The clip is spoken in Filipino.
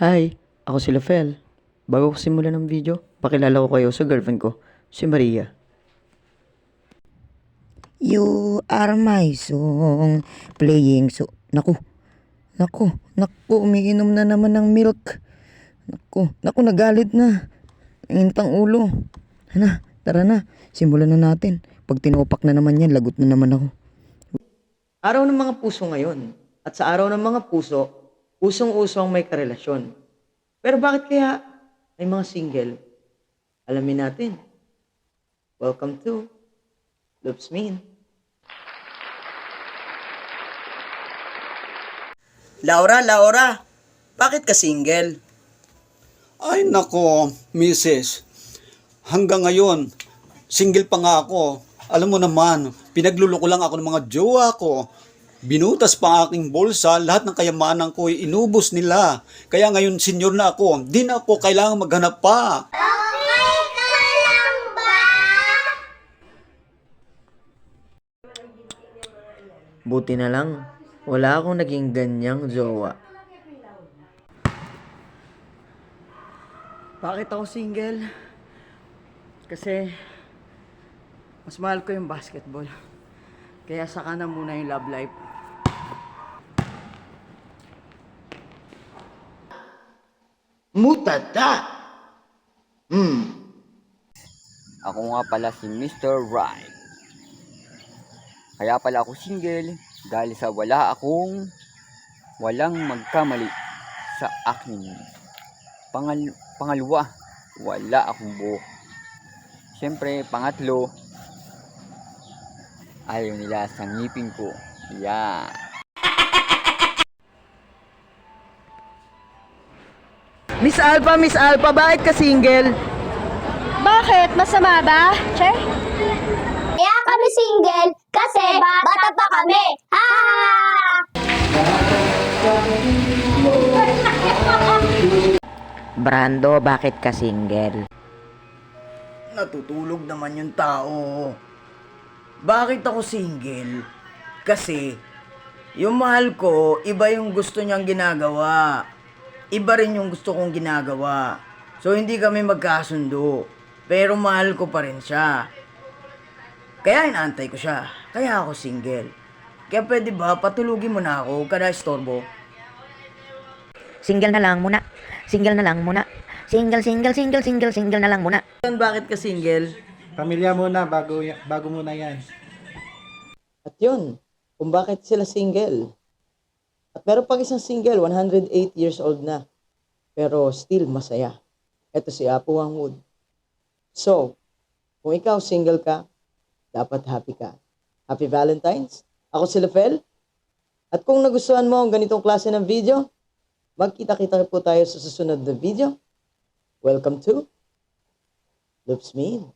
Hi, ako si Lafel. Bago ko simulan ng video, pakilala ko kayo sa girlfriend ko, si Maria. You are my song playing so... Naku, umiinom na naman ng milk. Naku, nagalit na. Ingintang ulo. Tara na, simulan na natin. Pag tinupak na naman yan, lagot na naman ako. Araw ng mga puso ngayon. At sa araw ng mga puso, usong-uso ang may karelasyon. Pero bakit kaya may mga single? Alamin natin. Welcome to Loops Mean. Laura, bakit ka single? Ay nako, Mrs. Hanggang ngayon, single pa nga ako. Alam mo naman, pinagluloko lang ako ng mga jowa ko. Binutas pa ang aking bulsa, lahat ng kayamanan ko ay inubos nila. Kaya ngayon, senior na ako, di na ako kailangan maghanap pa. Buti na lang, wala akong naging ganyang jowa. Bakit ako single? Kasi mas mahal ko yung basketball. Kaya saka na muna yung love life. Mutata! Ako nga pala si Mr. Right. Kaya pala ako single dahil sa walang magkamali sa akin. Pangalawa, wala akong buhok. Siyempre, pangatlo, ayaw nila sa ngipin ko. Yeah. Miss Alpha, bakit ka single? Bakit? Masama ba? Che? Kaya kami single kasi bata pa kami. Ha! Brando, bakit ka single? Natutulog naman yung tao. Bakit ako single? Kasi, yung mahal ko, iba yung gusto niyang ginagawa. Iba rin yung gusto kong ginagawa. So, hindi kami magkasundo. Pero mahal ko pa rin siya. Kaya inaantay ko siya. Kaya ako single. Kaya pwede ba, patulugin mo na ako, huwag ka na istorbo. Single na lang muna. Single na lang muna. Single na lang muna. Bakit ka single? Pamilya muna, bago muna yan. At yun, kung bakit sila single. At meron pang isang single, 108 years old na. Pero still masaya. Ito si Apo Wangwood. So, kung ikaw single ka, dapat happy ka. Happy Valentine's. Ako si Lafel. At kung nagustuhan mo ang ganitong klase ng video, magkita-kita po tayo sa susunod na video. Welcome to Loops Mean.